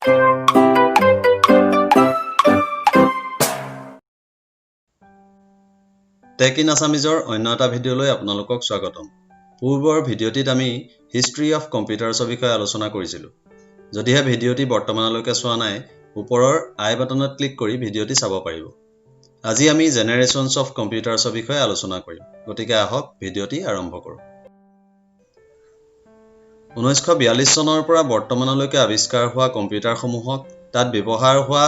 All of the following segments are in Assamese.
টেক ইন আসামিজৰ অন্য এটা ভিডিঅ'লৈ আপোনালোকক স্বাগতম। পূৰ্বৰ ভিডিঅ'টিত আমি হিষ্ট্ৰী অফ কম্পিউটাৰ্ছৰ বিষয়ে আলোচনা কৰিছিলোঁ। যদিহে ভিডিঅ'টি বৰ্তমানলৈকে চোৱা নাই, ওপৰৰ আই বাটনত ক্লিক কৰি ভিডিঅ'টি চাব পাৰিব। আজি আমি জেনেৰেশ্যনছ অফ কম্পিউটাৰ্ছৰ বিষয়ে আলোচনা কৰিম। গতিকে আহক ভিডিঅ'টি আৰম্ভ কৰোঁ। 1942 চনৰ পৰা বৰ্তমানলৈকে আৱিষ্কাৰ হোৱা কম্পিউটাৰসমূহক তাত ব্যৱহাৰ হোৱা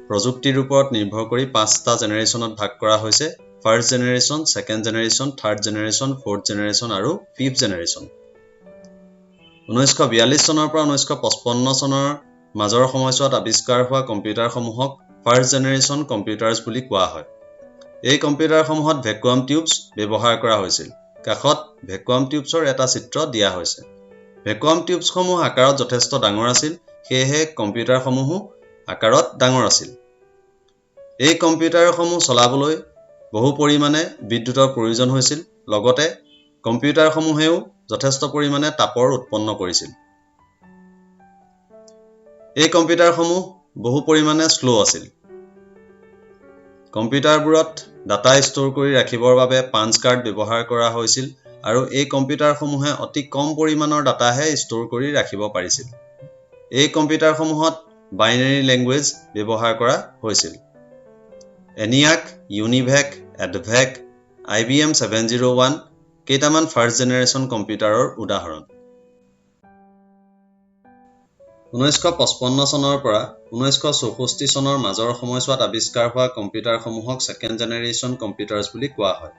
প্ৰযুক্তিৰ ওপৰত নিৰ্ভৰ কৰি 5টা জেনেৰেশ্যনত ভাগ কৰা হৈছে: first generation, second generation, third generation, fourth generation আৰু ফিফ্থ জেনেৰেশ্যন। 1942 চনৰ পৰা 1955 চনৰ মাজৰ সময়ছোৱাত আৱিষ্কাৰ হোৱা কম্পিউটাৰসমূহক ফাৰ্ষ্ট জেনেৰেশ্যন কম্পিউটাৰ্ছ বুলি কোৱা হয়। এই কম্পিউটাৰসমূহত ভেকুৱাম টিউবছ ব্যৱহাৰ কৰা হৈছিল। কাষত ভেকুৱাম টিউবছৰ এটা চিত্ৰ দিয়া হৈছে। ভেকুৱাম টিউবছসমূহ আকাৰত যথেষ্ট ডাঙৰ আছিল, সেয়েহে কম্পিউটাৰসমূহো আকাৰত ডাঙৰ আছিল। এই কম্পিউটাৰসমূহ চলাবলৈ বহু পৰিমাণে বিদ্যুতৰ প্ৰয়োজন হৈছিল, লগতে কম্পিউটাৰসমূহেও যথেষ্ট পৰিমাণে তাপৰ উৎপন্ন কৰিছিল। এই কম্পিউটাৰসমূহ বহু পৰিমাণে শ্ল' আছিল। কম্পিউটাৰবোৰত ডাটা ষ্ট'ৰ কৰি ৰাখিবৰ বাবে পাঞ্চ কাৰ্ড ব্যৱহাৰ কৰা হৈছিল আৰু এই কম্পিউটাৰসমূহে অতি কম পৰিমাণৰ ডাটাহে ষ্ট'ৰ কৰি ৰাখিব পাৰিছিল। এই কম্পিউটাৰসমূহত বাইনেৰী লেংগুৱেজ ব্যৱহাৰ কৰা হৈছিল। এনিয়াক, ইউনিভেক, এডভেক, IBM 701 কেইটামান ফাৰ্ষ্ট জেনেৰেশ্যন কম্পিউটাৰৰ উদাহৰণ। 1955 চনৰ পৰা 1964 চনৰ মাজৰ সময়ছোৱাত আৱিষ্কাৰ হোৱা কম্পিউটাৰসমূহক ছেকেণ্ড জেনেৰেশ্যন কম্পিউটাৰ্ছ বুলি কোৱা হয়।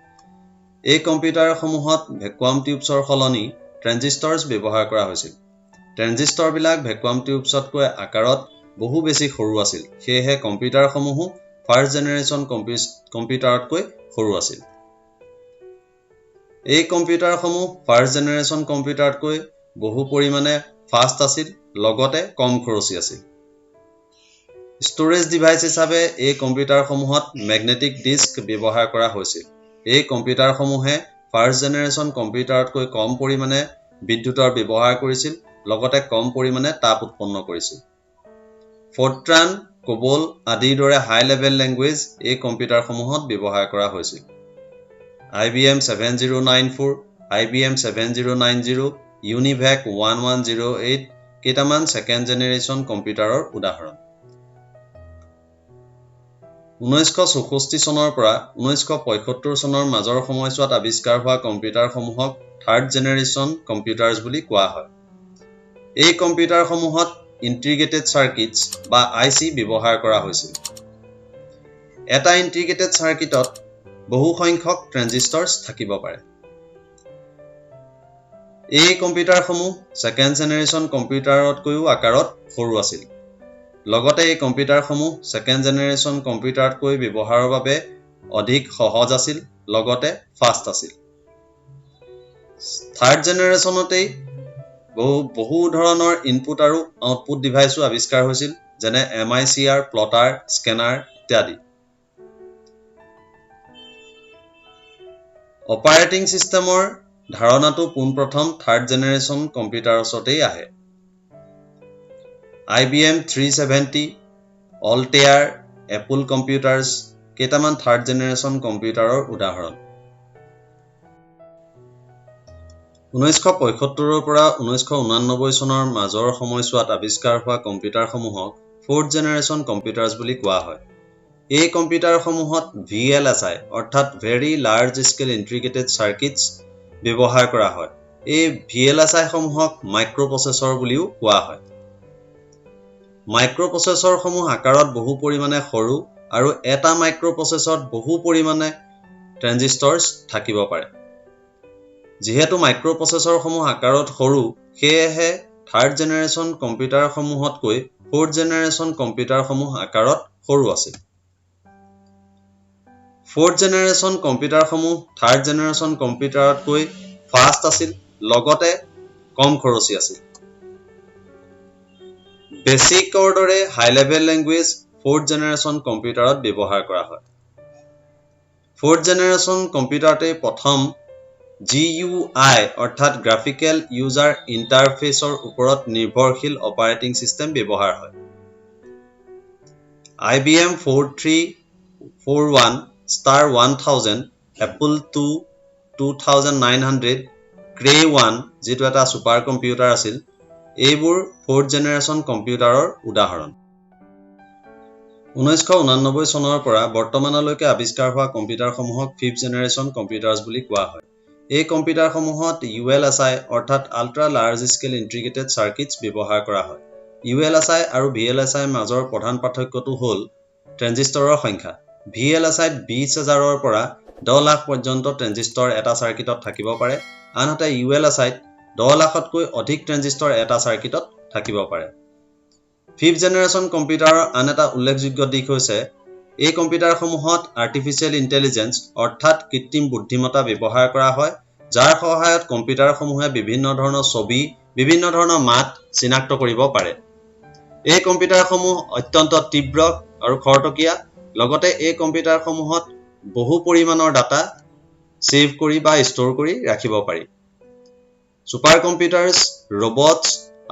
এই কম্পিউটাৰসমূহত ভেকুৱাম টিউবছৰ সলনি ট্ৰেনজিষ্টৰ্ছ ব্যৱহাৰ কৰা হৈছিল। ট্ৰেনজিষ্টৰবিলাক ভেকুৱাম টিউবছতকৈ আকাৰত বহু বেছি সৰু আছিল, সেয়েহে কম্পিউটাৰসমূহো ফাৰ্ষ্ট জেনেৰেশ্যন কম্পিউটাৰতকৈ সৰু আছিল। এই কম্পিউটাৰসমূহ ফাৰ্ষ্ট জেনেৰেশ্যন কম্পিউটাৰতকৈ বহু পৰিমাণে ফাষ্ট আছিল, লগতে কম খৰচী আছিল। ষ্ট'ৰেজ ডিভাইচ হিচাপে এই কম্পিউটাৰসমূহত মেগনেটিক ডিস্ক ব্যৱহাৰ কৰা হৈছিল। এই কম্পিউটাৰসমূহে ফাৰ্ষ্ট জেনেৰেশ্যন কম্পিউটাৰতকৈ কম পৰিমাণে বিদ্যুতৰ ব্যৱহাৰ কৰিছিল, লগতে কম পৰিমাণে তাপ উৎপন্ন কৰিছিল। ফৰ্ট্ৰান, কোবল আদিৰ দৰে হাই লেভেল লেংগুৱেজ এই কম্পিউটাৰসমূহত ব্যৱহাৰ কৰা হৈছিল। IBM 7094, IBM 7090, ইউনিভেক 1108 কেইটামান ছেকেণ্ড জেনেৰেশ্যন কম্পিউটাৰৰ উদাহৰণ। 1964 চনৰ পৰা 1975 চনৰ মাজৰ সময়ছোৱাত আৱিষ্কাৰ হোৱা কম্পিউটাৰসমূহক থাৰ্ড জেনেৰেশ্যন কম্পিউটাৰ্ছ বুলি কোৱা হয়। এই কম্পিউটাৰসমূহত ইণ্টিগ্ৰেটেড চাৰ্কিটছ বা IC ব্যৱহাৰ কৰা হৈছিল। এটা ইণ্টিগ্ৰেটেড চাৰ্কিটত বহু সংখ্যক ট্ৰেনজিষ্টৰ্ছ থাকিব পাৰে। এই কম্পিউটাৰসমূহ ছেকেণ্ড জেনেৰেশ্যন কম্পিউটাৰতকৈও আকাৰত সৰু আছিল। লগতে এই কম্পিউটাৰসমূহ ছেকেণ্ড জেনেৰেশ্যন কম্পিউটাৰতকৈ ব্যৱহাৰৰ বাবে অধিক সহজ আছিল, লগতে ফাষ্ট আছিল। থাৰ্ড জেনেৰেশ্যনতেই বহু ধৰণৰ ইনপুট আৰু আউটপুট ডিভাইছো আৱিষ্কাৰ হৈছিল, যেনে MICR, প্লটাৰ, স্কেনাৰ ইত্যাদি। অপাৰেটিং চিষ্টেমৰ ধাৰণাটো পোনপ্ৰথম থাৰ্ড জেনেৰেশ্যন কম্পিউটাৰ্ছতেই আহে। IBM 370, অল্টেয়াৰ, এপল কম্পিউটাৰ্ছ কেইটামান থাৰ্ড জেনেৰেশ্যন কম্পিউটাৰৰ উদাহৰণ। 1975 পৰা 1989 চনৰ মাজৰ সময়ছোৱাত আৱিষ্কাৰ হোৱা কম্পিউটাৰসমূহক ফ'ৰ্থ জেনেৰেশ্যন কম্পিউটাৰ্ছ বুলি কোৱা হয়। এই কম্পিউটাৰসমূহত VLSI অৰ্থাৎ ভেৰি লাৰ্জ স্কেল ইণ্টিগ্ৰেটেড চাৰ্কিটছ ব্যৱহাৰ কৰা হয়। এই VLSI সমূহক মাইক্ৰ'প্ৰচেছৰ বুলিও কোৱা হয়। মাইক্ৰ'প্ৰচেছৰসমূহ আকাৰত বহু পৰিমাণে সৰু আৰু এটা মাইক্ৰ'প্ৰচেছৰত বহু পৰিমাণে ট্ৰেনজিষ্টৰ্ছ থাকিব পাৰে। যিহেতু মাইক্ৰ'প্ৰচেছৰসমূহ আকাৰত সৰু, সেয়েহে থাৰ্ড জেনেৰেশ্যন কম্পিউটাৰসমূহতকৈ ফ'ৰ্থ জেনেৰেশ্যন কম্পিউটাৰসমূহ আকাৰত সৰু আছিল। ফ'ৰ্থ জেনেৰেশ্যন কম্পিউটাৰসমূহ থাৰ্ড জেনেৰেশ্যন কম্পিউটাৰতকৈ ফাষ্ট আছিল, লগতে কম খৰচী আছিল। বেচিকৰ দৰে high level language fourth generation কম্পিউটাৰত ব্যৱহাৰ কৰা হয়। ফ'ৰ্থ জেনেৰেশ্যন কম্পিউটাৰতে প্ৰথম GUI অৰ্থাৎ গ্ৰাফিকেল ইউজাৰ ইণ্টাৰফেচৰ ওপৰত নিৰ্ভৰশীল অপাৰেটিং চিষ্টেম ব্যৱহাৰ হয়। IBM 4341 star 1000 Apple II 2900 Cray 1 যেটো এটা সুপাৰ কম্পিউটাৰ আছিল এইবোৰ 4th জেনাৰেশন কম্পিউটাৰৰ উদাহৰণ 1989 চনৰ পৰা বৰ্তমানলৈকে আৱিষ্কাৰ হোৱা কম্পিউটাৰসমূহক 5th জেনাৰেশন কম্পিউটাৰ্ছ বুলি কোৱা হয় এই কম্পিউটাৰসমূহত ULSI অৰ্থাৎ আল্ট্ৰা লাৰ্জ স্কেল ইন্টিগ্ৰেটেড সাৰ্কিটছ ব্যৱহাৰ কৰা হয় ULSI আৰু VLSI মাজৰ প্ৰধান পাৰ্থক্যটো হ'ল ট্ৰানজিষ্টৰৰ সংখ্যা VLSI 20000 ৰ পৰা 10 লাখ পৰ্যন্ত ট্ৰানজিষ্টৰ এটা সাৰ্কিটত থাকিব পাৰে আনহাতে ULSI 10 লাখতকৈ অধিক ট্ৰানজিষ্টৰ এটা সাৰ্কিটত থাকিব পাৰে 5th জেনাৰেশন কম্পিউটাৰৰ আন এটা উল্লেখযোগ্য দিশ হৈছে এই কম্পিউটাৰসমূহত আৰ্টিফিশিয়াল ইন্টেলিজেন্স অৰ্থাৎ কৃত্ৰিম বুদ্ধিমত্তা ব্যৱহাৰ কৰা হয় যাৰ সহায়ত কম্পিউটাৰসমূহে বিভিন্ন ধৰণৰ ছবি বিভিন্ন ধৰণৰ মাত চিনাক্ত কৰিব পাৰে এই কম্পিউটাৰসমূহ অত্যন্ত তীব্ৰ আৰু খৰতকীয়া লগতে এই কম্পিউটাৰসমূহত বহু পৰিমাণৰ ডাটা সেভ কৰি বা ষ্টৰ কৰি ৰাখিব পাৰি সুপাৰ কম্পিউটাৰ্ছ ৰবটছ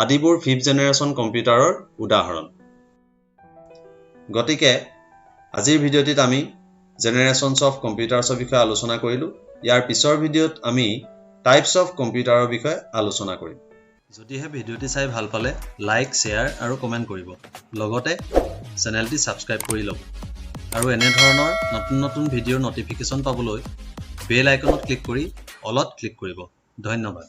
আদিবোৰ 5th জেনাৰেশন কম্পিউটাৰৰ উদাহৰণ গতিকে আজিৰ ভিডিঅ'টিত আমি জেনাৰেশনছ অফ কম্পিউটাৰ্ছৰ বিষয়ে আলোচনা কৰিলো ইয়াৰ পিছৰ ভিডিঅ'ত আমি টাইপছ অফ কম্পিউটাৰৰ বিষয়ে আলোচনা কৰিম যদিহে ভিডিঅ'টি চাই ভাল পালে লাইক শেয়াৰ আৰু কমেন্ট কৰিব লগতে চেনেলটি সাবস্ক্ৰাইব কৰি লওক আৰু এনে ধৰণৰ নতুন নতুন ভিডিঅ'ৰ নটিফিকেশ্যন পাবলৈ বেল আইকনত ক্লিক কৰি অলত ক্লিক কৰিব ধন্যবাদ